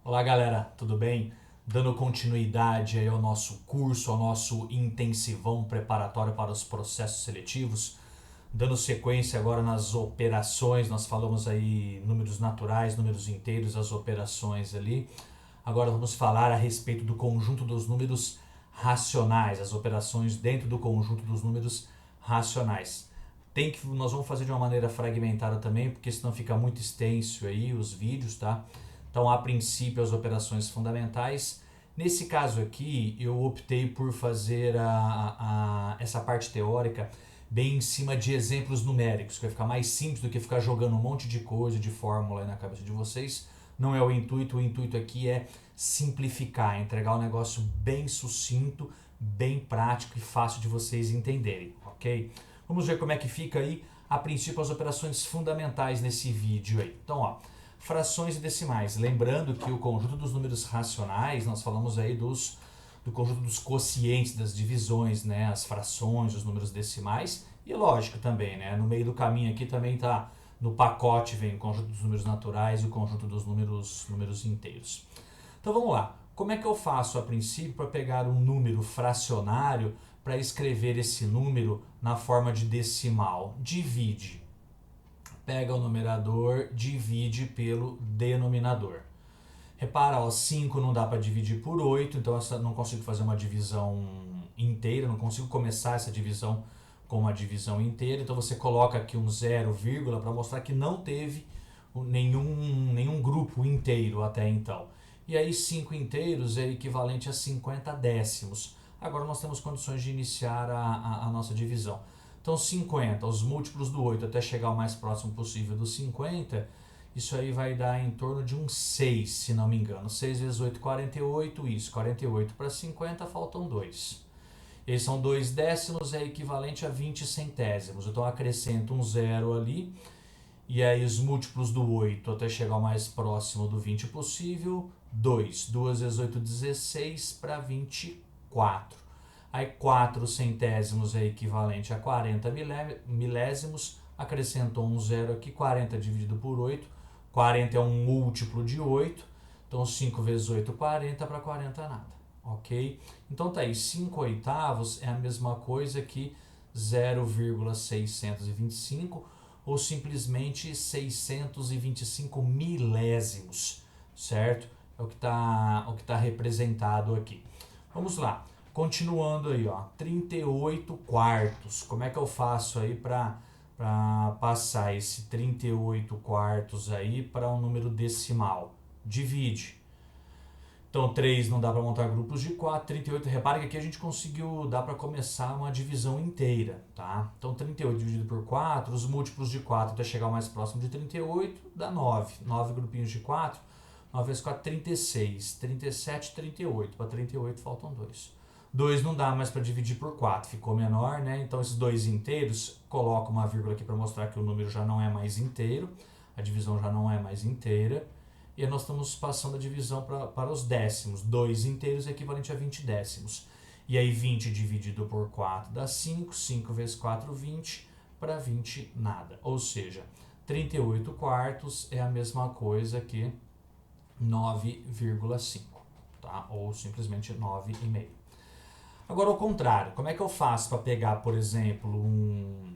Olá galera, tudo bem? Dando continuidade aí ao nosso curso, ao nosso intensivão preparatório para os processos seletivos, dando sequência agora nas operações, nós falamos aí números naturais, números inteiros, as operações ali. Agora vamos falar a respeito do conjunto dos números racionais, as operações dentro do conjunto dos números racionais. Nós vamos fazer de uma maneira fragmentada também, porque senão fica muito extenso aí os vídeos, tá? Então, a princípio, as operações fundamentais. Nesse caso aqui, eu optei por fazer essa parte teórica bem em cima de exemplos numéricos, que vai ficar mais simples do que ficar jogando um monte de coisa, de fórmula aí na cabeça de vocês. Não é o intuito aqui é simplificar, entregar um negócio bem sucinto, bem prático e fácil de vocês entenderem, ok? Vamos ver como é que fica aí, a princípio, as operações fundamentais nesse vídeo aí. Então, ó, frações e decimais. Lembrando que o conjunto dos números racionais, nós falamos aí do conjunto dos quocientes, das divisões, né, as frações, os números decimais, e lógico também, né, no meio do caminho aqui também tá, no pacote vem o conjunto dos números naturais e o conjunto dos números inteiros. Então vamos lá, como é que eu faço a princípio para pegar um número fracionário para escrever esse número na forma de decimal? Divide. Pega o numerador, divide pelo denominador. Repara, ó, 5 não dá para dividir por 8, então eu não consigo fazer uma divisão inteira, não consigo começar essa divisão com uma divisão inteira, então você coloca aqui um 0, para mostrar que não teve nenhum grupo inteiro até então. E aí 5 inteiros é equivalente a 50 décimos. Agora nós temos condições de iniciar a nossa divisão. Então 50, os múltiplos do 8 até chegar o mais próximo possível do 50, isso aí vai dar em torno de um 6, se não me engano. 6 vezes 8, 48, isso. 48 para 50, faltam 2. Esses são 2 décimos, é equivalente a 20 centésimos. Então acrescento um 0 ali, e aí os múltiplos do 8 até chegar o mais próximo do 20 possível, 2. 2 vezes 8, 16 para 24. Aí 4 centésimos é equivalente a 40 milésimos, acrescentou um 0 aqui, 40 dividido por 8, 40 é um múltiplo de 8, então 5 vezes 8, 40, para 40 nada, ok? Então tá aí, 5 oitavos é a mesma coisa que 0,625, ou simplesmente 625 milésimos, certo? É o que tá representado aqui. Vamos lá. Continuando aí, ó, 38 quartos. Como é que eu faço aí para passar esse 38 quartos aí para um número decimal? Divide. Então 3 não dá para montar grupos de 4, 38, repare que aqui a gente conseguiu, dá para começar uma divisão inteira, tá? Então 38 dividido por 4, os múltiplos de 4 até chegar o mais próximo de 38, dá 9. 9 grupinhos de 4, 9 vezes 4, 36, 37, 38, para 38 faltam 2. 2 não dá mais para dividir por 4, ficou menor, né? Então esses dois inteiros, coloco uma vírgula aqui para mostrar que o número já não é mais inteiro, a divisão já não é mais inteira. E aí nós estamos passando a divisão para os décimos. 2 inteiros é equivalente a 20 décimos. E aí 20 dividido por 4 dá 5, 5 vezes 4, 20, para 20 nada. Ou seja, 38 quartos é a mesma coisa que 9,5, tá? Ou simplesmente 9,5. Agora ao contrário, como é que eu faço para pegar, por exemplo, um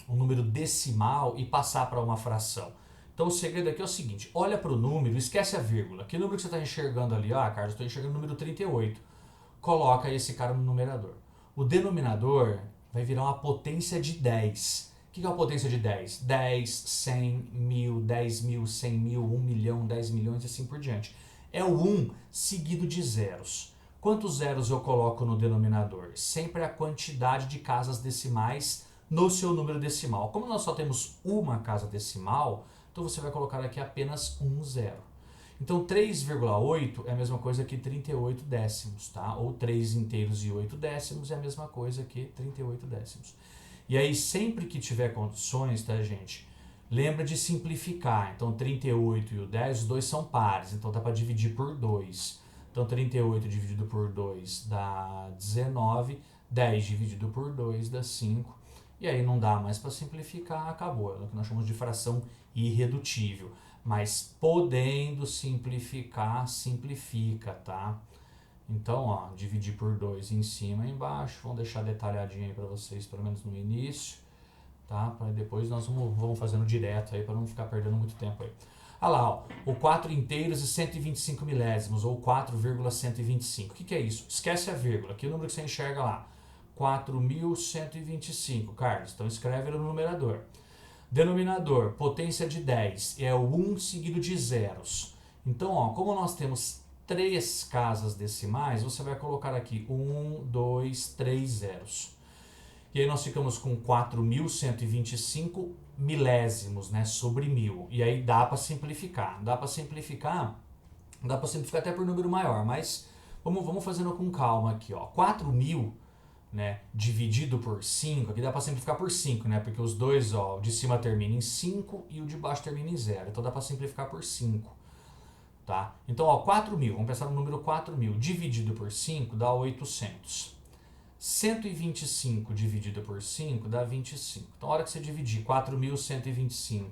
número decimal e passar para uma fração? Então o segredo aqui é o seguinte, olha para o número, esquece a vírgula. Que número que você está enxergando ali? Ah, Carlos, estou enxergando o número 38. Coloca esse cara no numerador. O denominador vai virar uma potência de 10. O que é uma potência de 10? 10, 100, 1000, 10 mil, 100 mil, 1 milhão, 10 milhões e assim por diante. É o 1 seguido de zeros. Quantos zeros eu coloco no denominador? Sempre a quantidade de casas decimais no seu número decimal. Como nós só temos uma casa decimal, então você vai colocar aqui apenas um zero. Então 3,8 é a mesma coisa que 38 décimos, tá? Ou 3 inteiros e 8 décimos é a mesma coisa que 38 décimos. E aí sempre que tiver condições, tá, gente? Lembra de simplificar. Então 38 e o 10, os dois são pares, então dá para dividir por 2. Então 38 dividido por 2 dá 19, 10 dividido por 2 dá 5. E aí não dá mais para simplificar, acabou. É o que nós chamamos de fração irredutível. mas podendo simplificar, simplifica, tá? Então, ó, dividir por 2 em cima e embaixo, vamos deixar detalhadinho aí para vocês, pelo menos no início, tá? Para depois nós vamos fazendo direto aí, para não ficar perdendo muito tempo aí. Olha lá, ó, o 4 inteiros e 125 milésimos, ou 4,125. O que é isso? Esquece a vírgula, que o número que você enxerga lá, 4.125, Carlos, então escreve no numerador. Denominador, potência de 10, é o 1 seguido de zeros. Então, ó, como nós temos 3 casas decimais, você vai colocar aqui 1, 2, 3 zeros. E aí nós ficamos com 4.125 milésimos, né, sobre 1000. E aí dá para simplificar. Dá para simplificar até por número maior, mas vamos fazendo com calma aqui, ó. 4.000, né, dividido por 5, aqui dá para simplificar por 5, né, porque os dois, ó, o de cima termina em 5 e o de baixo termina em 0, então dá para simplificar por 5, tá? Então, ó, 4.000, vamos pensar no número 4.000, dividido por 5 dá 800. 125 dividido por 5 dá 25. Então, a hora que você dividir 4.125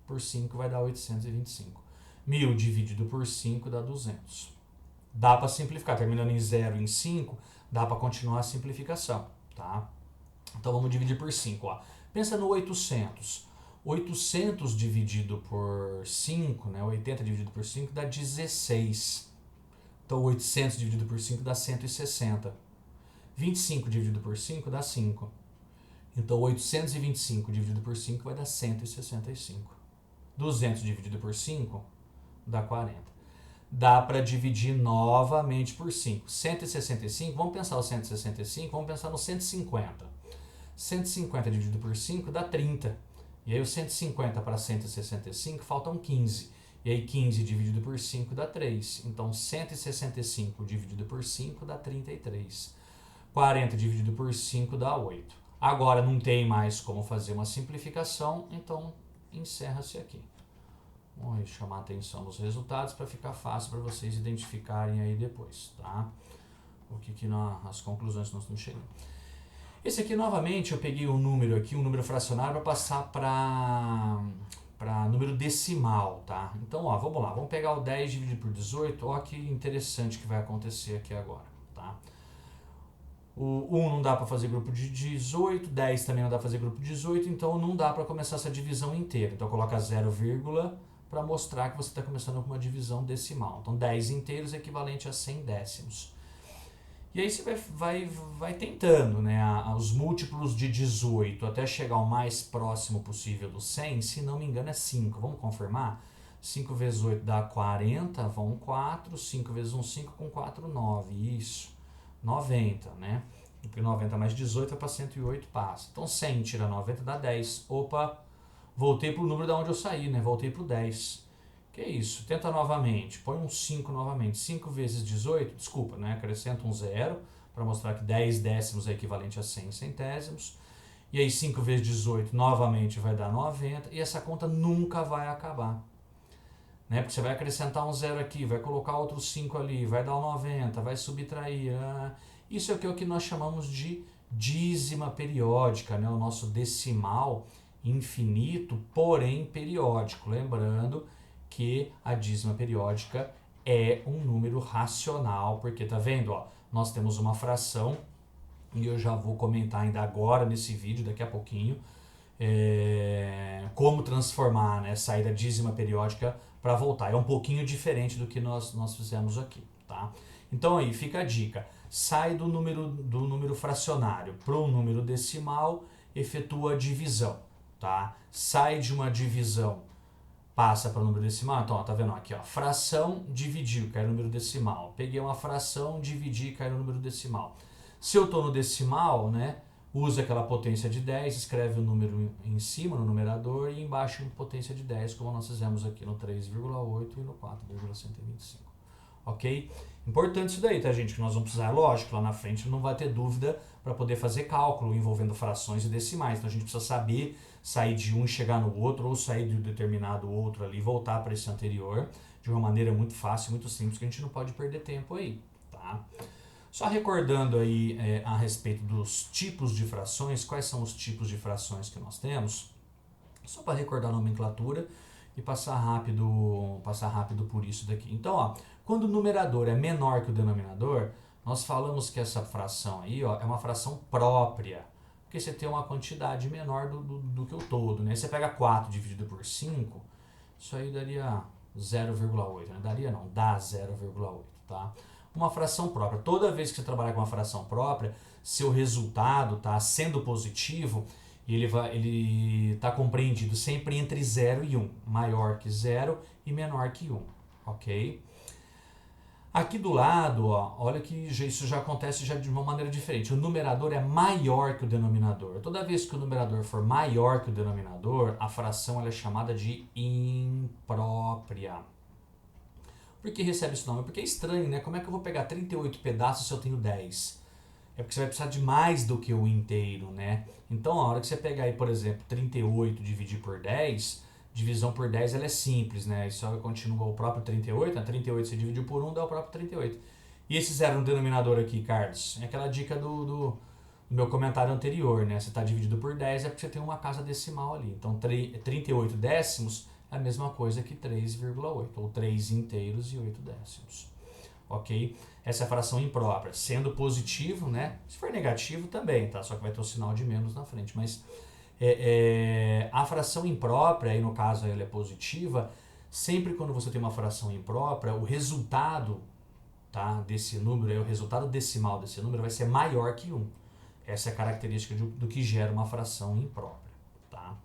por 5 vai dar 825. 1.000 dividido por 5 dá 200. Dá para simplificar, terminando em 0 em 5, dá para continuar a simplificação, tá? Então vamos dividir por 5, ó. Pensa no 800. 800 dividido por 5, né? 80 dividido por 5 dá 16. Então 800 dividido por 5 dá 160. 25 dividido por 5 dá 5. Então 825 dividido por 5 vai dar 165. 200 dividido por 5 dá 40. Dá para dividir novamente por 5. 165, vamos pensar o 165, vamos pensar no 150. 150 dividido por 5 dá 30. E aí o 150 para 165 faltam 15. E aí 15 dividido por 5 dá 3. Então 165 dividido por 5 dá 33. 40 dividido por 5 dá 8. Agora não tem mais como fazer uma simplificação, então encerra-se aqui. Vamos chamar a atenção nos resultados para ficar fácil para vocês identificarem aí depois, tá? As conclusões que nós estamos chegando. Esse aqui, novamente, eu peguei um número aqui, um número fracionário, para passar para número decimal, tá? Então, ó, vamos lá, vamos pegar o 10 dividido por 18, ó que interessante que vai acontecer aqui agora, tá? O 1 não dá para fazer grupo de 18, 10 também não dá para fazer grupo de 18, então não dá para começar essa divisão inteira. Então coloca 0, para mostrar que você está começando com uma divisão decimal. Então 10 inteiros é equivalente a 100 décimos. E aí você vai tentando, né, os múltiplos de 18 até chegar o mais próximo possível do 100, se não me engano é 5. Vamos confirmar? 5 vezes 8 dá 40, vão 4, 5 vezes 1, 5, com 4, 9, isso. 90, né? Porque 90 mais 18 é para 108, passa. Então 100 tira 90 dá 10. Opa, voltei para o número de onde eu saí, né? Voltei para o 10. Que isso? Tenta novamente. Põe um 5 novamente. 5 vezes 18, desculpa, né? Acrescenta um 0 para mostrar que 10 décimos é equivalente a 100 centésimos. E aí 5 vezes 18 novamente vai dar 90. E essa conta nunca vai acabar. Né? Porque você vai acrescentar um 0 aqui, vai colocar outro 5 ali, vai dar o 90, vai subtrair. Isso é o que nós chamamos de dízima periódica, né? O nosso decimal infinito, porém periódico. Lembrando que a dízima periódica é um número racional, porque tá vendo? Ó, nós temos uma fração, e eu já vou comentar ainda agora nesse vídeo, daqui a pouquinho, como transformar, né, sair da dízima periódica para voltar. É um pouquinho diferente do que nós fizemos aqui, tá? Então aí fica a dica. Sai do número fracionário para um número decimal, efetua a divisão, tá? Sai de uma divisão, passa para o número decimal. Então, ó, tá vendo aqui, ó, fração, dividiu, cai no número decimal. Peguei uma fração, dividi, cai no número decimal. Se eu estou no decimal, né, usa aquela potência de 10, escreve o número em cima, no numerador, e embaixo potência de 10, como nós fizemos aqui no 3,8 e no 4,125. Ok? Importante isso daí, tá, gente? Que nós vamos precisar, lógico, lá na frente não vai ter dúvida para poder fazer cálculo envolvendo frações e decimais. Então a gente precisa saber sair de um e chegar no outro, ou sair de um determinado outro ali e voltar para esse anterior de uma maneira muito fácil, muito simples, que a gente não pode perder tempo aí, tá? Só recordando aí a respeito dos tipos de frações, quais são os tipos de frações que nós temos, só para recordar a nomenclatura, e passar rápido por isso daqui. Então, ó, quando o numerador é menor que o denominador, nós falamos que essa fração aí, ó, é uma fração própria, porque você tem uma quantidade menor do que o todo, né? Você pega 4 dividido por 5, isso aí daria 0,8, né? Daria não, dá 0,8, tá? Uma fração própria. Toda vez que você trabalhar com uma fração própria, seu resultado tá sendo positivo, ele está compreendido sempre entre 0 e 1, maior que 0 e menor que 1, ok? Aqui do lado, ó, olha que isso já acontece já de uma maneira diferente. O numerador é maior que o denominador. Toda vez que o numerador for maior que o denominador, a fração ela é chamada de imprópria. Por que recebe esse nome? Porque é estranho, né? Como é que eu vou pegar 38 pedaços se eu tenho 10? É porque você vai precisar de mais do que o inteiro, né? Então, a hora que você pegar aí, por exemplo, 38 dividir por 10, divisão por 10 ela é simples, né? Isso continua o próprio 38, né? 38 você dividiu por 1 dá o próprio 38. E esse zero no denominador aqui, Carlos? É aquela dica do meu comentário anterior, né? Você está dividido por 10 é porque você tem uma casa decimal ali. Então, 38 décimos é a mesma coisa que 3,8, ou 3 inteiros e 8 décimos. Ok? Essa é a fração imprópria, sendo positivo, né? Se for negativo também, tá? Só que vai ter um sinal de menos na frente. Mas a fração imprópria, aí no caso ela é positiva, sempre quando você tem uma fração imprópria, o resultado, tá, desse número, o resultado decimal desse número vai ser maior que 1. Essa é a característica do que gera uma fração imprópria. Tá?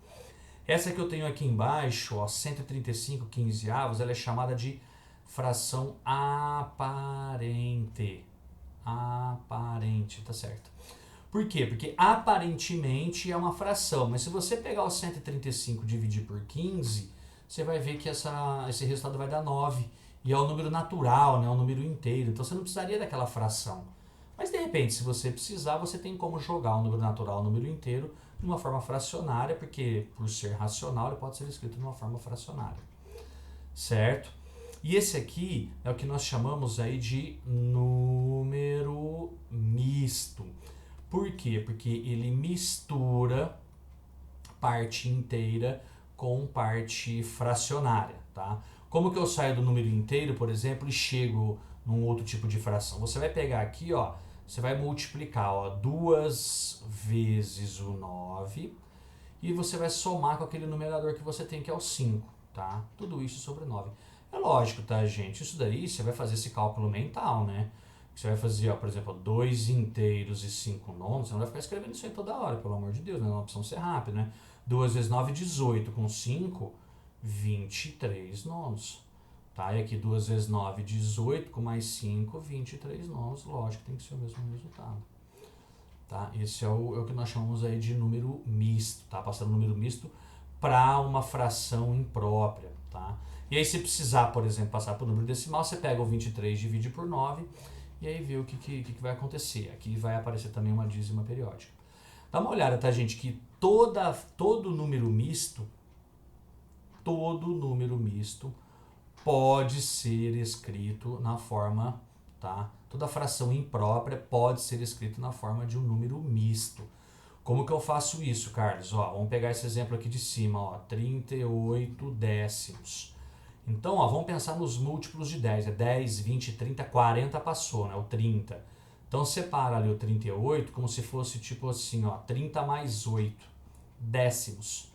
Essa que eu tenho aqui embaixo, ó, 135 quinzeavos, ela é chamada de fração aparente. Aparente, tá certo. Por quê? Porque aparentemente é uma fração, mas se você pegar o 135 e dividir por 15, você vai ver que esse resultado vai dar 9. E é um número natural, né? É um número inteiro. Então você não precisaria daquela fração. Mas de repente, se você precisar, você tem como jogar o número natural, o número inteiro, de uma forma fracionária, porque por ser racional ele pode ser escrito de uma forma fracionária. Certo? E esse aqui é o que nós chamamos aí de número misto. Por quê? Porque ele mistura parte inteira com parte fracionária, tá? Como que eu saio do número inteiro, por exemplo, e chego num outro tipo de fração? Você vai pegar aqui, ó, você vai multiplicar, ó, 2 vezes o 9 e você vai somar com aquele numerador que você tem, que é o 5, tá? Tudo isso sobre 9. É lógico, tá, gente? Isso daí você vai fazer esse cálculo mental, né? Você vai fazer, ó, por exemplo, 2 inteiros e 5 nonos, você não vai ficar escrevendo isso aí toda hora, pelo amor de Deus, né? Não precisamos ser rápido, né? 2 vezes 9, 18, com 5, 23 nonos. Tá? E aqui 2 vezes 9, 18, com mais 5, 23 nonos. Lógico que tem que ser o mesmo resultado. Tá? Esse é o que nós chamamos aí de número misto, tá? Passando número misto para uma fração imprópria, tá? E aí se precisar, por exemplo, passar para o número decimal, você pega o 23 e divide por 9 e aí vê o que vai acontecer. Aqui vai aparecer também uma dízima periódica. Dá uma olhada, tá, gente, que todo número misto pode ser escrito na forma, tá? Toda fração imprópria pode ser escrita na forma de um número misto. Como que eu faço isso, Carlos? Ó, vamos pegar esse exemplo aqui de cima, ó, 38 décimos. Então, ó, vamos pensar nos múltiplos de 10. É 10, 20, 30, 40 passou, né? O 30. Então, separa ali o 38 como se fosse tipo assim, ó, 30 mais 8 décimos.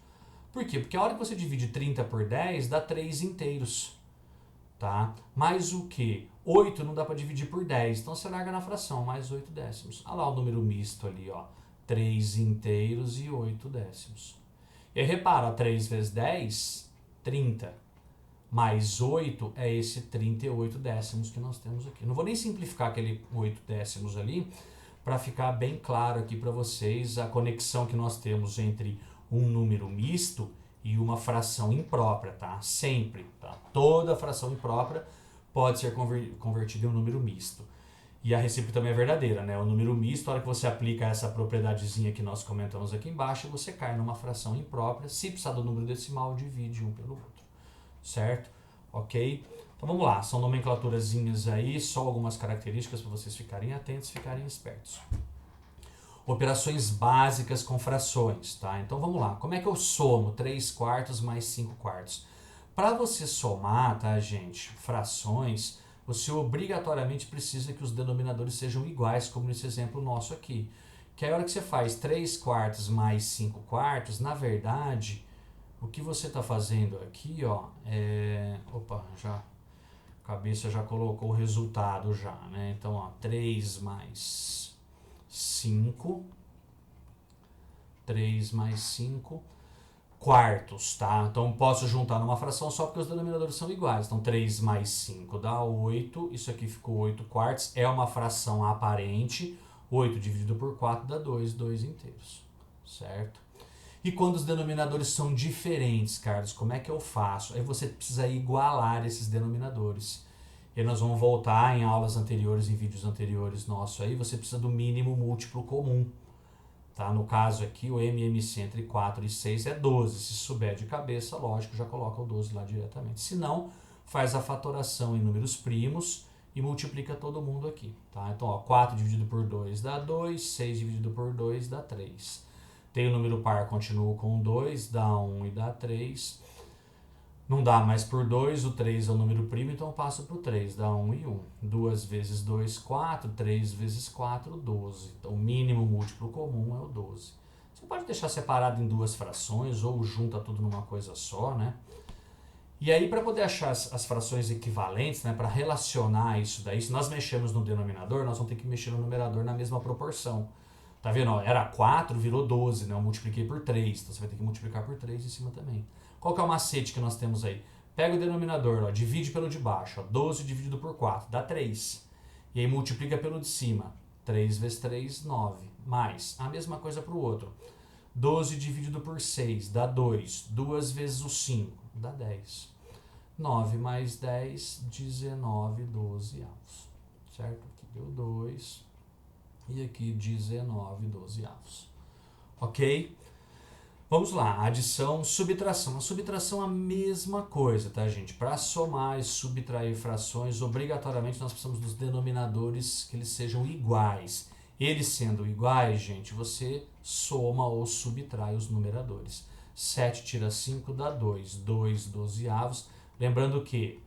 Por quê? Porque a hora que você divide 30 por 10, dá 3 inteiros. Tá? Mais o que? 8 não dá para dividir por 10, então você larga na fração, mais 8 décimos. Olha lá o número misto ali, ó. 3 inteiros e 8 décimos. E aí, repara, 3 vezes 10, 30. Mais 8 é esse 38 décimos que nós temos aqui. Não vou nem simplificar aquele 8 décimos ali, para ficar bem claro aqui para vocês a conexão que nós temos entre um número misto e uma fração imprópria, tá? Sempre, tá? Toda fração imprópria pode ser convertida em um número misto. E a recíproca também é verdadeira, né? O número misto, a hora que você aplica essa propriedadezinha que nós comentamos aqui embaixo, você cai numa fração imprópria. Se precisar do número decimal, divide um pelo outro. Certo? Ok? Então vamos lá, são nomenclaturazinhas aí, só algumas características para vocês ficarem atentos, ficarem espertos. Operações básicas com frações, tá? Então vamos lá, como é que eu somo 3 quartos mais 5 quartos? Para você somar, tá, gente, frações, você obrigatoriamente precisa que os denominadores sejam iguais, como nesse exemplo nosso aqui. Que aí a hora que você faz 3 quartos mais 5 quartos, na verdade, o que você está fazendo aqui, ó, Opa, já... A cabeça já colocou o resultado já, né? Então, ó, 3 mais 5... 3 mais 5 quartos, tá? Então posso juntar numa fração só porque os denominadores são iguais. Então 3 mais 5 dá 8, isso aqui ficou 8 quartos, é uma fração aparente, 8 dividido por 4 dá 2, 2 inteiros, certo? E quando os denominadores são diferentes, Carlos, como é que eu faço? Aí você precisa igualar esses denominadores. E nós vamos voltar em aulas anteriores, em vídeos anteriores nossos aí, você precisa do mínimo múltiplo comum. Tá? No caso aqui, o MMC entre 4 e 6 é 12. Se souber de cabeça, lógico, já coloca o 12 lá diretamente. Se não, faz a fatoração em números primos e multiplica todo mundo aqui. Tá? Então, ó, 4 dividido por 2 dá 2, 6 dividido por 2 dá 3. Tem o número par, continuo com 2, dá 1 e dá 3. Não dá mais por 2, o 3 é o número primo, então eu passo para o 3, dá 1 e 1. 2 vezes 2, 4, 3 vezes 4, 12. Então o mínimo múltiplo comum é o 12. Você pode deixar separado em duas frações ou junta tudo numa coisa só, né? E aí para poder achar as frações equivalentes, né, para relacionar isso daí, se nós mexemos no denominador, nós vamos ter que mexer no numerador na mesma proporção. Tá vendo? Ó, era 4, virou 12, né? Eu multipliquei por 3, então você vai ter que multiplicar por 3 em cima também. Qual que é o macete que nós temos aí? Pega o denominador, ó, divide pelo de baixo. Ó, 12 dividido por 4 dá 3. E aí multiplica pelo de cima. 3 vezes 3, 9. Mais. A mesma coisa para o outro. 12 dividido por 6 dá 2. 2 vezes o 5 dá 10. 9 mais 10, 19, 12 avos. Certo? Aqui deu 2. E aqui 19, 12 avos. Ok? Vamos lá, adição, subtração. A subtração é a mesma coisa, tá, gente? Para somar e subtrair frações, obrigatoriamente nós precisamos dos denominadores que eles sejam iguais. Eles sendo iguais, gente, você soma ou subtrai os numeradores. 7 tira 5 dá 2, 2 dozeavos. Lembrando que,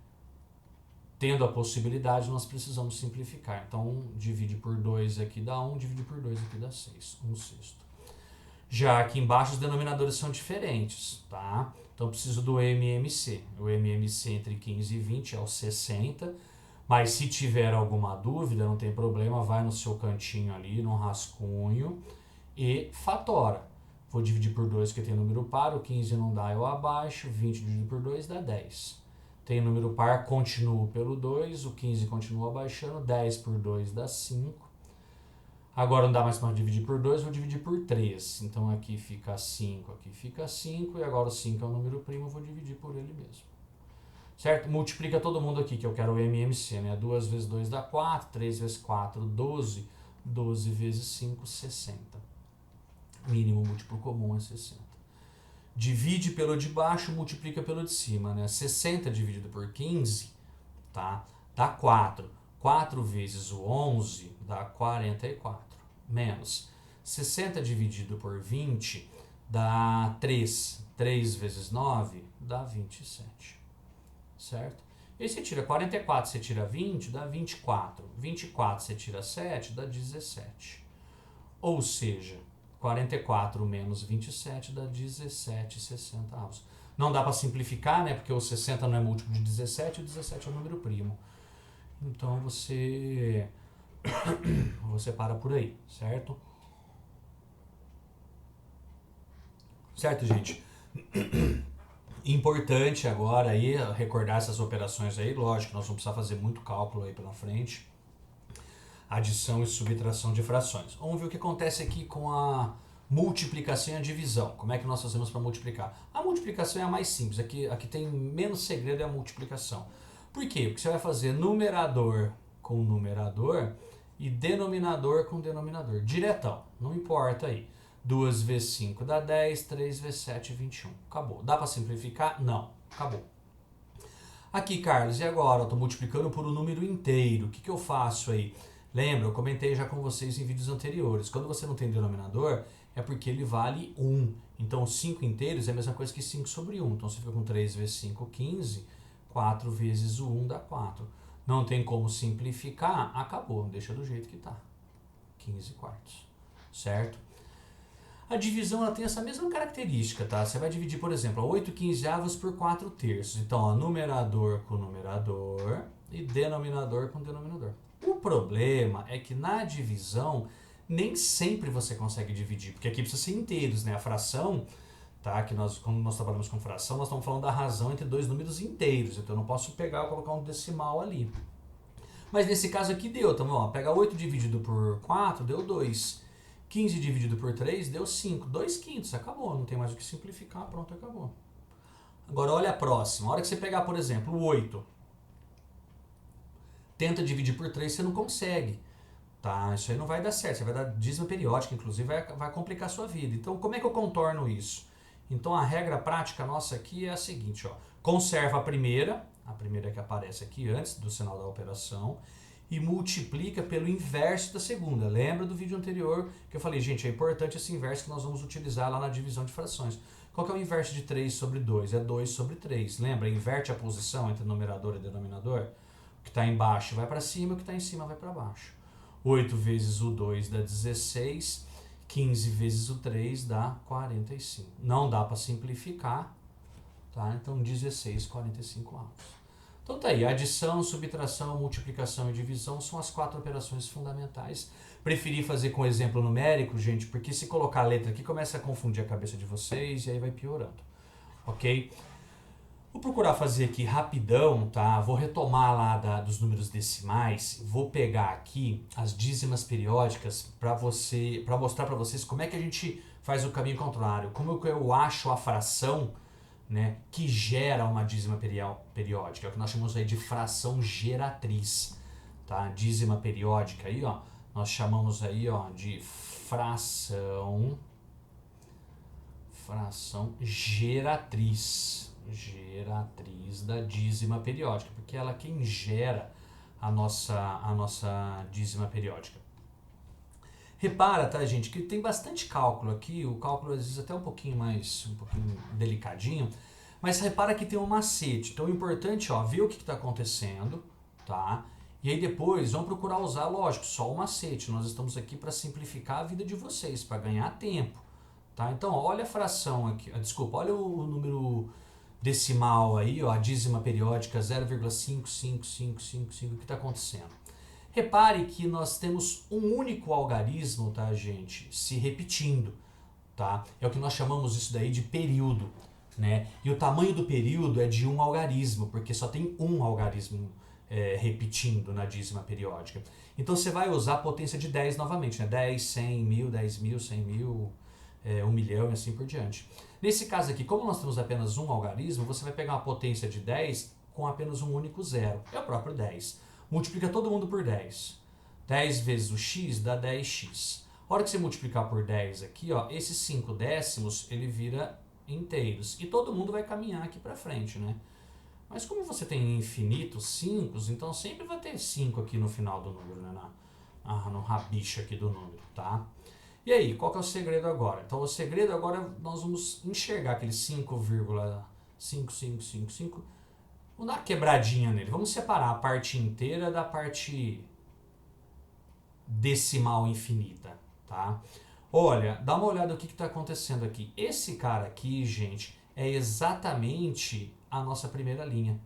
tendo a possibilidade, nós precisamos simplificar. Então, 1 divide por 2 aqui dá 1, divide por 2 aqui dá 6, 1 sexto. Já aqui embaixo os denominadores são diferentes, tá? Então preciso do MMC. O MMC entre 15 e 20 é o 60, mas se tiver alguma dúvida, não tem problema, vai no seu cantinho ali, no rascunho e fatora. Vou dividir por 2 porque tem número par, o 15 não dá, eu abaixo, 20 dividido por 2 dá 10. Tem número par, continuo pelo 2, o 15 continua abaixando, 10 por 2 dá 5. Agora não dá mais para dividir por 2, vou dividir por 3. Então aqui fica 5, aqui fica 5, e agora o 5 é um número primo, eu vou dividir por ele mesmo. Certo? Multiplica todo mundo aqui, que eu quero o MMC, né? 2 vezes 2 dá 4, 3 vezes 4, 12, 12 vezes 5, 60. Mínimo múltiplo comum é 60. Divide pelo de baixo, multiplica pelo de cima, né? 60 dividido por 15, tá? Dá 4. 4 vezes o 11 dá 44. Menos 60 dividido por 20 dá 3. 3 vezes 9 dá 27. Certo? E você tira 44, você tira 20, dá 24. 24 você tira 7, dá 17. Ou seja, 44 menos 27 dá 17,60 avos. Não dá para simplificar, né? Porque o 60 não é múltiplo de 17 e o 17 é um número primo. Então você para por aí, certo? Certo, gente? Importante agora aí recordar essas operações aí, lógico, nós vamos precisar fazer muito cálculo aí pela frente. Adição e subtração de frações. Vamos ver o que acontece aqui com a multiplicação e a divisão. Como é que nós fazemos para multiplicar? A multiplicação é a mais simples, aqui tem menos segredo, é a multiplicação. Por quê? Porque você vai fazer numerador com numerador e denominador com denominador. Diretão, não importa aí. 2 vezes 5 dá 10, 3 vezes 7, 21. Acabou. Dá para simplificar? Não. Acabou. Aqui, Carlos, e agora? Eu estou multiplicando por um número inteiro. O que eu faço aí? Lembra, eu comentei já com vocês em vídeos anteriores. Quando você não tem denominador, é porque ele vale 1. Então, 5 inteiros é a mesma coisa que 5 sobre 1. Então, você fica com 3 vezes 5, 15. 4 vezes o 1 dá 4. Não tem como simplificar, acabou. Deixa do jeito que está. 15 quartos. Certo? A divisão ela tem essa mesma característica, tá? Você vai dividir, por exemplo, 8 quinzeavos por 4 terços. Então, ó, numerador com numerador e denominador com denominador. O problema é que na divisão nem sempre você consegue dividir, porque aqui precisa ser inteiros, né? A fração, tá? Que quando nós trabalhamos com fração, nós estamos falando da razão entre dois números inteiros. Então, eu não posso pegar e colocar um decimal ali. Mas nesse caso aqui deu, então, ó, pega 8 dividido por 4, deu 2. 15 dividido por 3 deu 5. 2 quintos, acabou. Não tem mais o que simplificar, pronto, acabou. Agora olha a próxima. A hora que você pegar, por exemplo, o 8. Tenta dividir por 3, você não consegue. Tá? Isso aí não vai dar certo. Você vai dar dízima periódica, inclusive vai complicar a sua vida. Então, como é que eu contorno isso? Então, a regra prática nossa aqui é a seguinte, ó. Conserva a primeira que aparece aqui antes do sinal da operação, e multiplica pelo inverso da segunda. Lembra do vídeo anterior que eu falei, gente, é importante esse inverso que nós vamos utilizar lá na divisão de frações. Qual que é o inverso de 3 sobre 2? É 2 sobre 3. Lembra? Inverte a posição entre numerador e denominador. O que está embaixo vai para cima, o que está em cima vai para baixo. 8 vezes o 2 dá 16. 15 vezes o 3 dá 45. Não dá para simplificar, tá? Então 16 45 avos. Então tá aí, adição, subtração, multiplicação e divisão são as 4 operações fundamentais. Preferi fazer com exemplo numérico, gente, porque se colocar a letra aqui começa a confundir a cabeça de vocês e aí vai piorando, ok? Vou procurar fazer aqui rapidão, tá? Vou retomar lá dos números decimais, vou pegar aqui as dízimas periódicas para mostrar para vocês como é que a gente faz o caminho contrário, como eu acho a fração, né, que gera uma dízima periódica, é o que nós chamamos aí de fração geratriz, tá? Dízima periódica aí, ó, nós chamamos aí, ó, de fração geratriz da dízima periódica, porque ela é quem gera a nossa dízima periódica. Repara, tá, gente, que tem bastante cálculo aqui, o cálculo às vezes até um pouquinho delicadinho, mas repara que tem um macete. Então, o importante, ó, ver o que está acontecendo, tá? E aí depois vamos procurar usar, lógico, só o macete. Nós estamos aqui para simplificar a vida de vocês, para ganhar tempo, tá? Então, ó, olha a fração aqui, desculpa, olha o número decimal aí, ó, a dízima periódica 0,55555, o que está acontecendo? Repare que nós temos um único algarismo, tá, gente, se repetindo, tá? É o que nós chamamos isso daí de período, né? E o tamanho do período é de um algarismo, porque só tem um algarismo repetindo na dízima periódica. Então você vai usar a potência de 10 novamente, né? 10, 100, 1000, 10.000, 100.000, 1 milhão e assim por diante. Nesse caso aqui, como nós temos apenas um algarismo, você vai pegar uma potência de 10 com apenas um único zero, é o próprio 10. Multiplica todo mundo por 10. 10 vezes o x dá 10x. A hora que você multiplicar por 10 aqui, ó, esses 5 décimos, ele vira inteiros. E todo mundo vai caminhar aqui para frente, né? Mas como você tem infinitos 5, então sempre vai ter 5 aqui no final do número, né? No rabicho aqui do número, tá? E aí, qual que é o segredo agora? Então, o segredo agora, nós vamos enxergar aquele 5,5555. Vamos dar uma quebradinha nele. Vamos separar a parte inteira da parte decimal infinita, tá? Olha, dá uma olhada no que está acontecendo aqui. Esse cara aqui, gente, é exatamente a nossa primeira linha.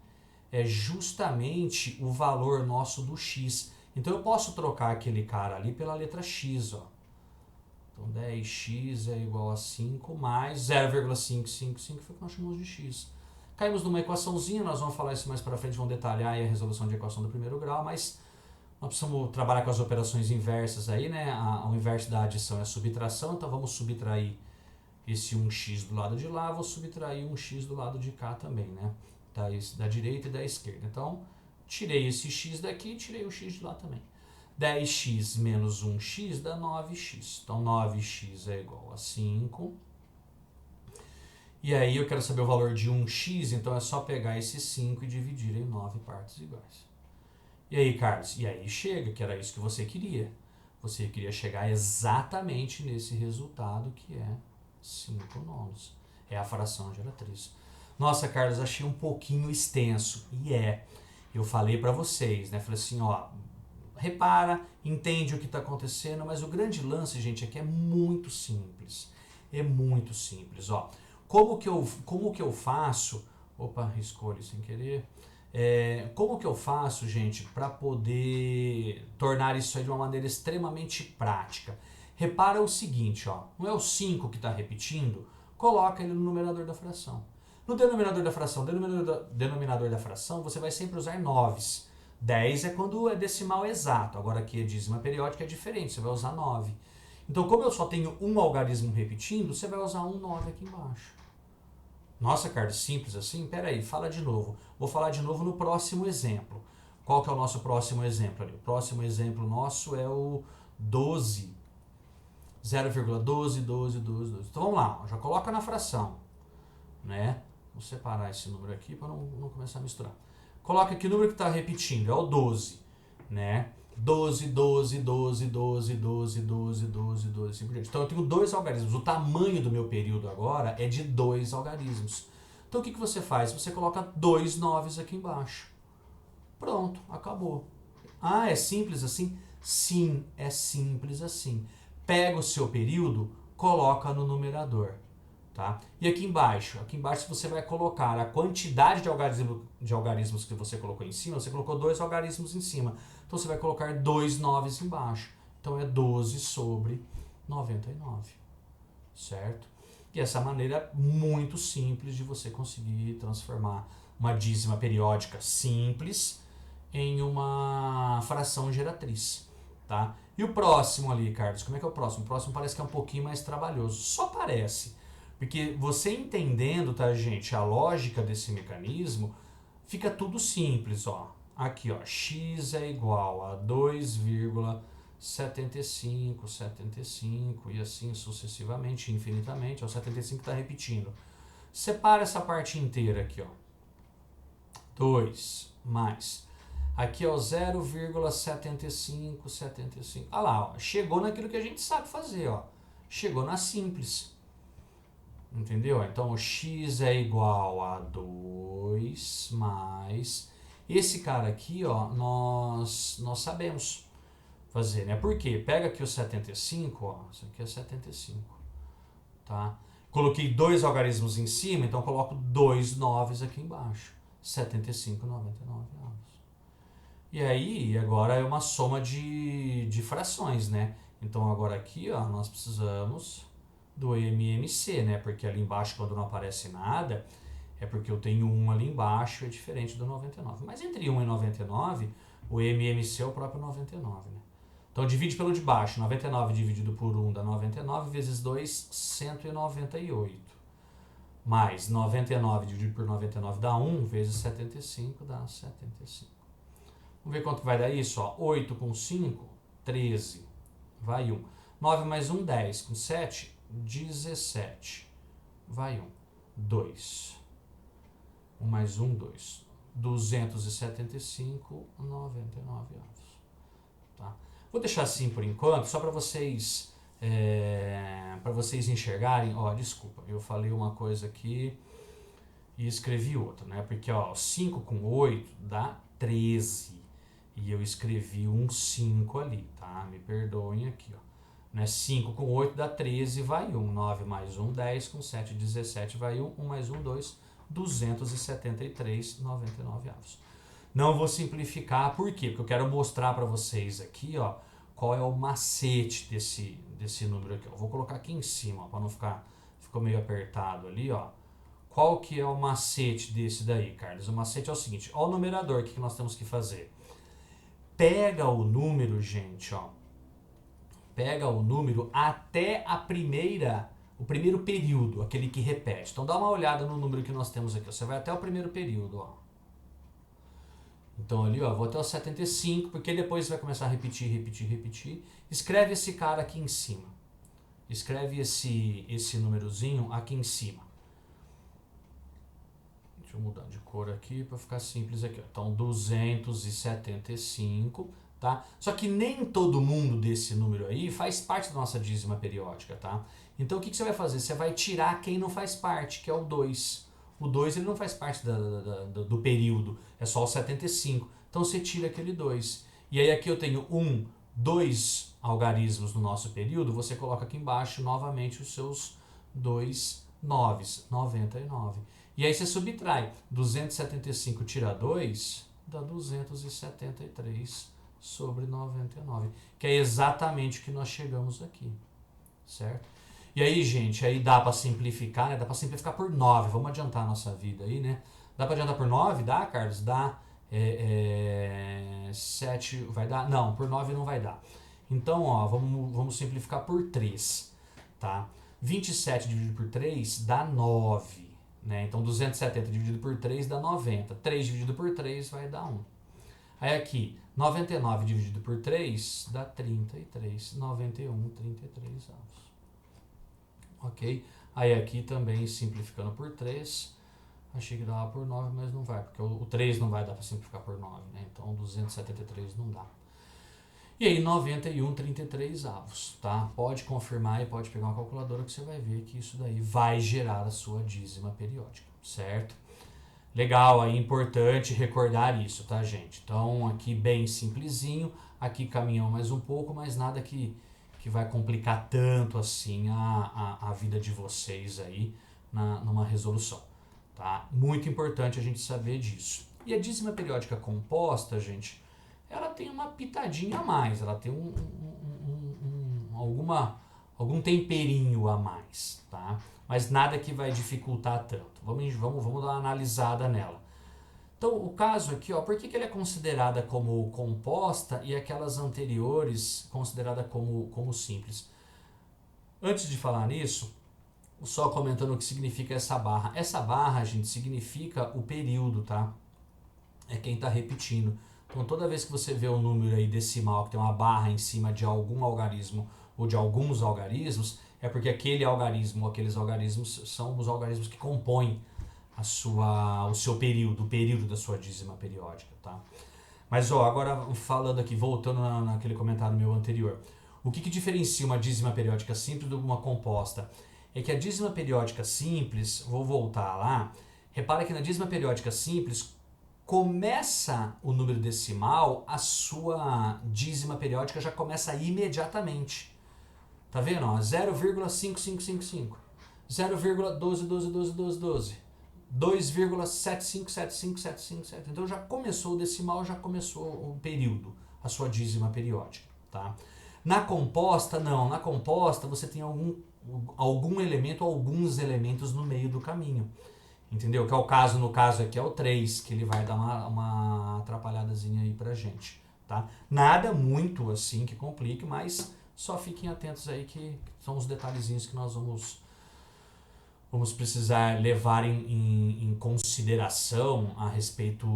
É justamente o valor nosso do x. Então, eu posso trocar aquele cara ali pela letra x, ó. Então, 10x é igual a 5 mais 0,555, foi o que nós chamamos de x. Caímos numa equaçãozinha, nós vamos falar isso mais para frente, vamos detalhar aí a resolução de equação do primeiro grau, mas nós precisamos trabalhar com as operações inversas aí, né? O inverso da adição é a subtração, então vamos subtrair esse 1x do lado de lá, vou subtrair 1x do lado de cá também, né? Da direita e da esquerda. Então, tirei esse x daqui e tirei o x de lá também. 10x menos 1x dá 9x. Então, 9x é igual a 5. E aí eu quero saber o valor de 1x, então é só pegar esse 5 e dividir em 9 partes iguais. E aí, Carlos? E aí chega, que era isso que você queria. Você queria chegar exatamente nesse resultado que é 5 nonos. É a fração geratriz. Nossa, Carlos, achei um pouquinho extenso. E é. Eu falei para vocês, né? Falei assim, ó, repara, entende o que está acontecendo, mas o grande lance, gente, é que é muito simples. É muito simples, ó. Como que eu faço... Opa, escolhi sem querer. Como que eu faço, gente, para poder tornar isso aí de uma maneira extremamente prática? Repara o seguinte, ó. Não é o 5 que está repetindo? Coloca ele no numerador da fração. No denominador da fração, denominador da fração, você vai sempre usar noves. 10 é quando é decimal exato. Agora aqui é dízima periódica, é diferente, você vai usar 9. Então, como eu só tenho um algarismo repetindo, você vai usar um 9 aqui embaixo. Nossa, Carlos, simples assim? Peraí, fala de novo. Vou falar de novo no próximo exemplo. Qual que é o nosso próximo exemplo ali? O próximo exemplo nosso é o 12. 0,12, 12, 12, 12. Então vamos lá, já coloca na fração, né? Vou separar esse número aqui para não começar a misturar. Coloca aqui o número que está repetindo, é o 12, né? 12, 12, 12, 12, 12, 12, 12, 12, assim por diante. Então eu tenho dois algarismos. O tamanho do meu período agora é de 2 algarismos. Então o que você faz? Você coloca 2 noves aqui embaixo. Pronto, acabou. Ah, é simples assim? Sim, é simples assim. Pega o seu período, coloca no numerador. Tá? E aqui embaixo você vai colocar a quantidade de algarismos que você colocou em cima, você colocou 2 algarismos em cima. Então você vai colocar 2 noves embaixo. Então é 12 sobre 99. Certo? E essa maneira muito simples de você conseguir transformar uma dízima periódica simples em uma fração geratriz. Tá? E o próximo ali, Carlos, como é que é o próximo? O próximo parece que é um pouquinho mais trabalhoso. Só parece. Porque você entendendo, tá, gente, a lógica desse mecanismo, fica tudo simples, ó. Aqui, ó, x é igual a 2,75, 75 e assim sucessivamente, infinitamente. O 75 está repetindo. Separa essa parte inteira aqui, ó. 2 mais. Aqui é o 0,75, 75. Olha lá, ó, chegou naquilo que a gente sabe fazer, ó. Chegou na simples. Entendeu? Então, o x é igual a 2 mais... Esse cara aqui, ó, nós sabemos fazer, né? Por quê? Pega aqui o 75, ó. Isso aqui é 75, tá? Coloquei 2 algarismos em cima, então coloco 2 noves aqui embaixo. 75, 99 avos. E aí, agora é uma soma de frações, né? Então, agora aqui, ó, nós precisamos do MMC, né? Porque ali embaixo, quando não aparece nada, é porque eu tenho 1 ali embaixo, é diferente do 99. Mas entre 1 e 99, o MMC é o próprio 99, né? Então divide pelo de baixo, 99 dividido por 1 dá 99, vezes 2, 198. Mais 99 dividido por 99 dá 1, vezes 75 dá 75. Vamos ver quanto vai dar isso, ó. 8 com 5, 13, vai 1. 9 mais 1, 10, com 7, 17, vai 1, 2. 1 mais 1, 2. 275, 99 avos. Tá? Vou deixar assim por enquanto, só para vocês enxergarem. Ó, desculpa, eu falei uma coisa aqui e escrevi outra, né? Porque ó, 5 com 8 dá 13. E eu escrevi um 5 ali, tá? Me perdoem aqui, ó. Né? 5 com 8 dá 13, vai 1. 9 mais 1, 10. Com 7, 17, vai 1. 1 mais 1, 2. 273, 99 avos. Não vou simplificar, por quê? Porque eu quero mostrar para vocês aqui, ó, qual é o macete desse número aqui. Eu vou colocar aqui em cima, para não ficar, ficou meio apertado ali, ó. Qual que é o macete desse daí, Carlos? O macete é o seguinte, ó, o numerador, o que nós temos que fazer? Pega o número, gente, ó. Pega o número até o primeiro período, aquele que repete. Então dá uma olhada no número que nós temos aqui. Você vai até o primeiro período, ó. Então ali, ó, vou até o 75, porque depois vai começar a repetir, repetir, repetir. Escreve esse cara aqui em cima. Escreve esse númerozinho aqui em cima. Deixa eu mudar de cor aqui para ficar simples aqui, ó. Então 275 tá? Só que nem todo mundo desse número aí faz parte da nossa dízima periódica, tá? Então o que você vai fazer? Você vai tirar quem não faz parte, que é o 2. O 2 ele não faz parte do período, é só o 75. Então você tira aquele 2. E aí aqui eu tenho 2 algarismos no nosso período, você coloca aqui embaixo novamente os seus 2 noves, 99. E aí você subtrai 275 tira 2, dá 273 sobre 99, que é exatamente o que nós chegamos aqui, certo? E aí, gente, aí dá para simplificar, né? Dá para simplificar por 9. Vamos adiantar a nossa vida aí, né? Dá para adiantar por 9? Dá, Carlos? Dá. 7 vai dar? Não, por 9 não vai dar. Então, ó, vamos simplificar por 3, tá? 27 dividido por 3 dá 9, né? Então, 270 dividido por 3 dá 90. 3 dividido por 3 vai dar 1. Aí aqui, 99 dividido por 3 dá 33. 91, 33 avos. Ok? Aí aqui também simplificando por 3. Achei que dava por 9, mas não vai, porque o 3 não vai dar para simplificar por 9, né? Então 273 não dá. E aí 91, 33 avos, tá? Pode confirmar e pode pegar uma calculadora que você vai ver que isso daí vai gerar a sua dízima periódica, certo? Legal, aí é importante recordar isso, tá, gente? Então aqui bem simplesinho, aqui caminhão mais um pouco, mas nada que vai complicar tanto assim a vida de vocês aí numa resolução, tá? Muito importante a gente saber disso. E a dízima periódica composta, gente, ela tem uma pitadinha a mais, ela tem algum temperinho a mais, tá? Mas nada que vai dificultar tanto. Vamos dar uma analisada nela. Então, o caso aqui, ó, por que ela é considerada como composta e aquelas anteriores considerada como simples? Antes de falar nisso, só comentando o que significa essa barra. Essa barra, gente, significa o período, tá? É quem está repetindo. Então, toda vez que você vê um número aí decimal que tem uma barra em cima de algum algarismo ou de alguns algarismos, é porque aquele algarismo ou aqueles algarismos são os algarismos que compõem o seu período, o período da sua dízima periódica, tá? Mas, ó, agora falando aqui, voltando naquele comentário meu anterior, o que diferencia uma dízima periódica simples de uma composta? É que a dízima periódica simples, vou voltar lá, repara que na dízima periódica simples, começa o número decimal, a sua dízima periódica já começa imediatamente. Tá vendo? 0,5555, 0,12121212, 2,757575. Então já começou o decimal, já começou o período, a sua dízima periódica, tá? Na composta, não. Na composta você tem algum elemento, alguns elementos no meio do caminho. Entendeu? Que é o caso, no caso aqui é o 3, que ele vai dar uma atrapalhadazinha aí pra gente, tá? Nada muito assim que complique, mas só fiquem atentos aí que são os detalhezinhos que nós vamos precisar levar em consideração a respeito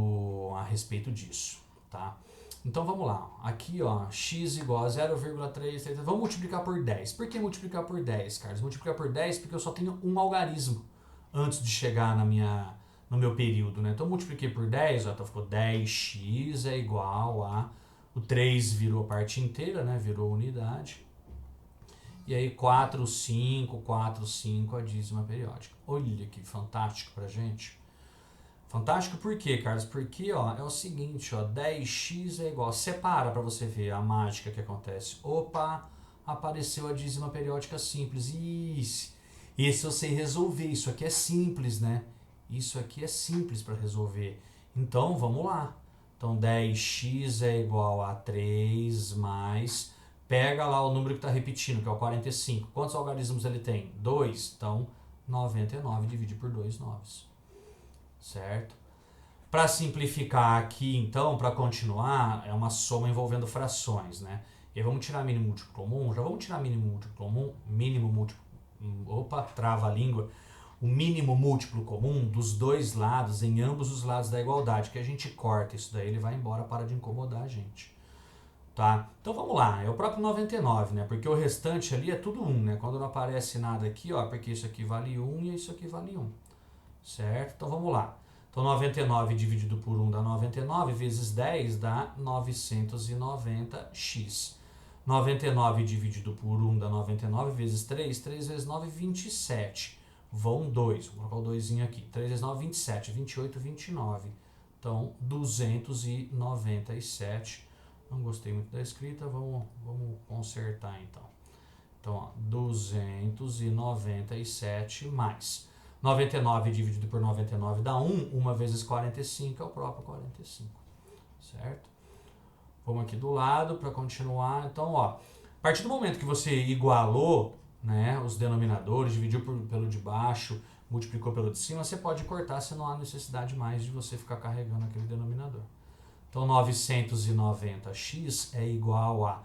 disso, tá? Então vamos lá, aqui ó, x igual a 0,3, vamos multiplicar por 10. Por que multiplicar por 10, Carlos? Multiplicar por 10 porque eu só tenho um algarismo antes de chegar no meu período, né? Então multipliquei por 10, ó, então ficou 10x é igual a... O 3 virou parte inteira, né? Virou unidade. E aí 4, 5 a dízima periódica. Olha que fantástico pra gente. Fantástico por quê, Carlos? Porque ó, é o seguinte, ó, 10x é igual... Separa pra você ver a mágica que acontece. Opa, apareceu a dízima periódica simples. Isso. Esse eu sei resolver, isso aqui é simples, né? Isso aqui é simples para resolver. Então, vamos lá. Então, 10x é igual a 3 mais... Pega lá o número que está repetindo, que é o 45. Quantos algarismos ele tem? 2. Então, 99 divide por 2 noves. Certo? Para simplificar aqui, então, para continuar, é uma soma envolvendo frações, né? E aí vamos tirar mínimo múltiplo comum. Já vamos tirar mínimo múltiplo comum, trava a língua, o mínimo múltiplo comum dos dois lados, em ambos os lados da igualdade, que a gente corta isso daí, ele vai embora, para de incomodar a gente, tá? Então vamos lá, é o próprio 99, né? Porque o restante ali é tudo 1, né? Quando não aparece nada aqui, ó, porque isso aqui vale 1 e isso aqui vale 1, certo? Então vamos lá, Então 99 dividido por 1 dá 99, vezes 10 dá 990x. 99 dividido por 1 dá 99, vezes 3, 3 vezes 9, 27. Vão 2, vou colocar o 2 aqui. 3 vezes 9, 27, 28, 29. Então 297. Não gostei muito da escrita, vamos consertar então. Então, ó, 297 mais 99 dividido por 99 dá 1. 1 vezes 45 é o próprio 45. Certo? Vamos aqui do lado para continuar. Então, ó, a partir do momento que você igualou, né, os denominadores, dividiu pelo de baixo, multiplicou pelo de cima, você pode cortar se não há necessidade mais de você ficar carregando aquele denominador. Então, 990x é igual a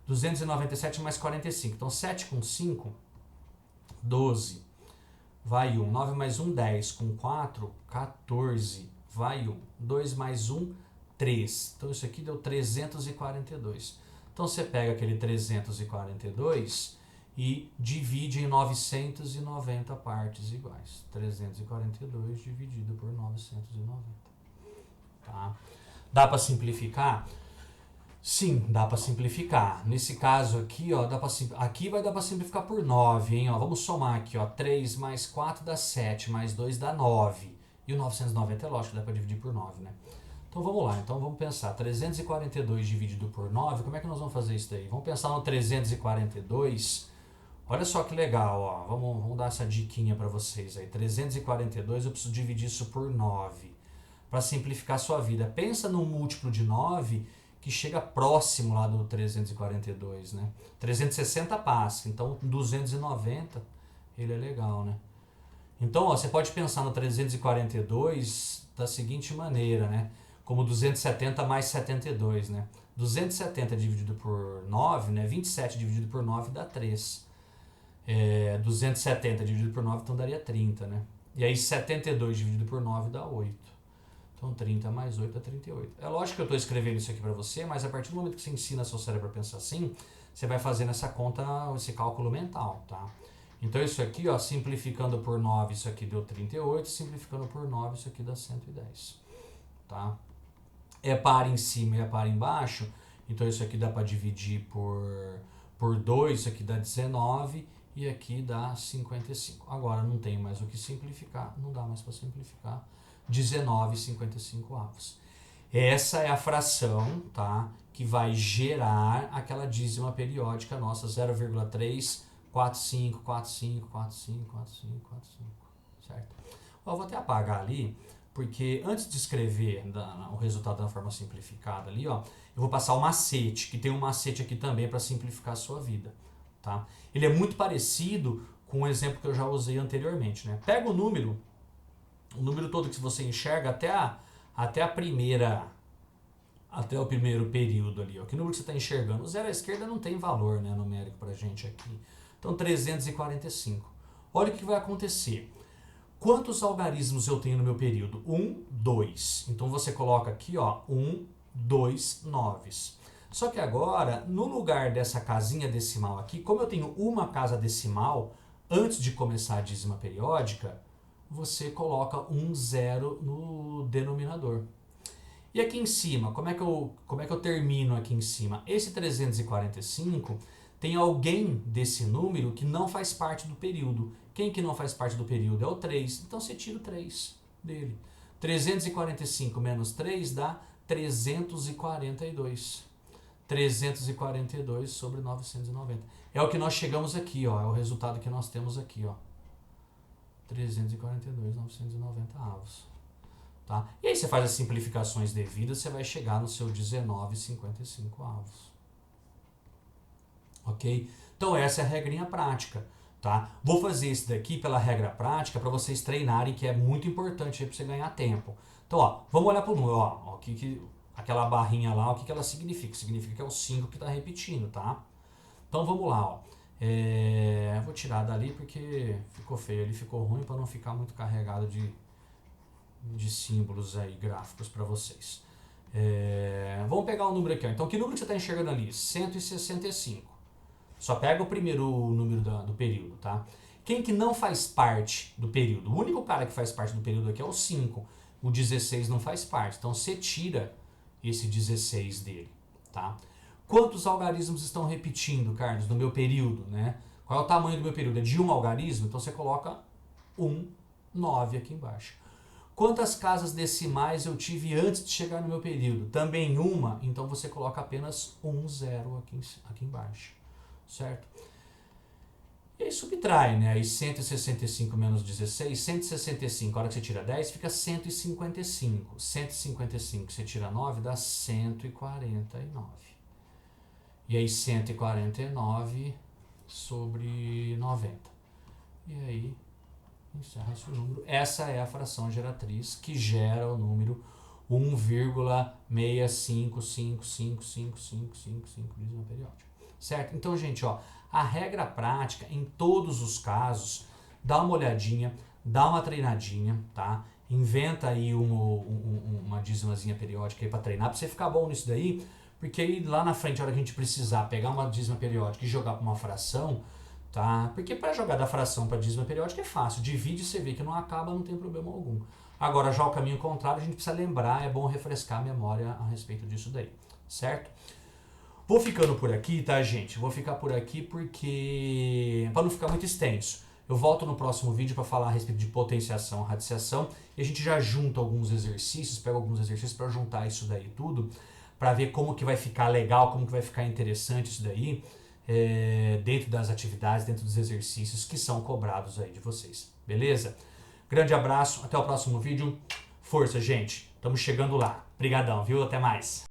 297 mais 45. Então, 7 com 5, 12. Vai 1. 9 mais 1, 10. Com 4, 14. Vai 1. 2 mais 1, 3. Então, isso aqui deu 342. Então, você pega aquele 342 e divide em 990 partes iguais. 342 dividido por 990. Tá? Dá para simplificar? Sim, dá para simplificar. Nesse caso aqui, ó, aqui vai dar para simplificar por 9, hein? Ó, vamos somar aqui, ó, 3 mais 4 dá 7, mais 2 dá 9. E o 990 é lógico, dá para dividir por 9, né? Então vamos lá, então vamos pensar, 342 dividido por 9, como é que nós vamos fazer isso daí? Vamos pensar no 342, olha só que legal, ó, vamos dar essa diquinha para vocês aí. 342 eu preciso dividir isso por 9, para simplificar a sua vida. Pensa num múltiplo de 9 que chega próximo lá do 342, né? 360 passa, então 290, ele é legal, né? Então, ó, você pode pensar no 342 da seguinte maneira, né? Como 270 mais 72, né? 270 dividido por 9, né? 27 dividido por 9 dá 3. 270 dividido por 9, então daria 30, né? E aí 72 dividido por 9 dá 8. Então 30 mais 8 é 38. É lógico que eu estou escrevendo isso aqui para você, mas a partir do momento que você ensina seu cérebro a pensar assim, você vai fazendo essa conta, esse cálculo mental, tá? Então isso aqui, ó, simplificando por 9, isso aqui deu 38, simplificando por 9, isso aqui dá 110, tá? É par em cima e é par embaixo, então isso aqui dá para dividir por 2, isso aqui dá 19 e aqui dá 55. Agora não tem mais o que simplificar, não dá mais para simplificar. 19,55 Essa é a fração, tá, que vai gerar aquela dízima periódica nossa, 0,34545454545, certo? Ó, eu vou até apagar ali, porque antes de escrever o resultado da forma simplificada ali, ó, eu vou passar o macete, que tem um macete aqui também para simplificar a sua vida, tá? Ele é muito parecido com o exemplo que eu já usei anteriormente, né? Pega o número todo que você enxerga até o primeiro período ali, ó. Que número que você está enxergando? O zero à esquerda não tem valor, né, numérico pra gente aqui. Então 345. Olha o que vai acontecer. Quantos algarismos eu tenho no meu período? 1, 2. Então você coloca aqui, ó, 1, 2, 9. Só que agora, no lugar dessa casinha decimal aqui, como eu tenho uma casa decimal antes de começar a dízima periódica, você coloca um zero no denominador. E aqui em cima, como é que eu termino aqui em cima? Esse 345 tem alguém desse número que não faz parte do período. Quem que não faz parte do período? É o 3. Então você tira o 3 dele. 345 menos 3 dá 342. 342 sobre 990. É o que nós chegamos aqui, ó. É o resultado que nós temos aqui, ó. 342,990 avos. Tá? E aí você faz as simplificações devidas, você vai chegar no seu 19,55 avos. Ok? Então essa é a regrinha prática. Tá? Vou fazer esse daqui pela regra prática para vocês treinarem, que é muito importante para você ganhar tempo. Então, ó, vamos olhar para o número. Ó, aquela barrinha lá, o que ela significa? Significa que é o 5 que está repetindo, tá? Então vamos lá, ó. Vou tirar dali porque ficou feio, ele ficou ruim para não ficar muito carregado de símbolos aí, gráficos para vocês. Vamos pegar o número aqui, ó. Então que número que você está enxergando ali? 165. Só pega o primeiro número do período, tá? Quem que não faz parte do período? O único cara que faz parte do período aqui é o 5. o 16 não faz parte. Então você tira esse 16 dele, tá? Quantos algarismos estão repetindo, Carlos, no meu período, né? Qual é o tamanho do meu período? É de um algarismo? Então você coloca 9 aqui embaixo. Quantas casas decimais eu tive antes de chegar no meu período? Também uma, então você coloca apenas 0 aqui embaixo, certo? E aí subtrai, né? Aí 165 menos 16, 165, a hora que você tira 10, fica 155. 155, você tira 9, dá 149. E aí 149 sobre 90. E aí encerra-se o número. Essa é a fração geratriz que gera o número 1,655555555 dízimo periódico. Certo? Então, gente, ó, a regra prática, em todos os casos, dá uma olhadinha, dá uma treinadinha, tá? Inventa aí uma dízimazinha periódica aí pra treinar, pra você ficar bom nisso daí, porque aí lá na frente, a hora que a gente precisar pegar uma dízima periódica e jogar pra uma fração, tá? Porque para jogar da fração para dízima periódica é fácil, divide e você vê que não acaba, não tem problema algum. Agora, já o caminho contrário, a gente precisa lembrar, é bom refrescar a memória a respeito disso daí, certo? Vou ficando por aqui, tá, gente? Vou ficar por aqui porque para não ficar muito extenso. Eu volto no próximo vídeo para falar a respeito de potenciação, radiciação, e a gente já junta alguns exercícios, pega alguns exercícios para juntar isso daí tudo, para ver como que vai ficar legal, como que vai ficar interessante isso daí, dentro das atividades, dentro dos exercícios que são cobrados aí de vocês. Beleza? Grande abraço, até o próximo vídeo. Força, gente. Estamos chegando lá. Obrigadão, viu? Até mais.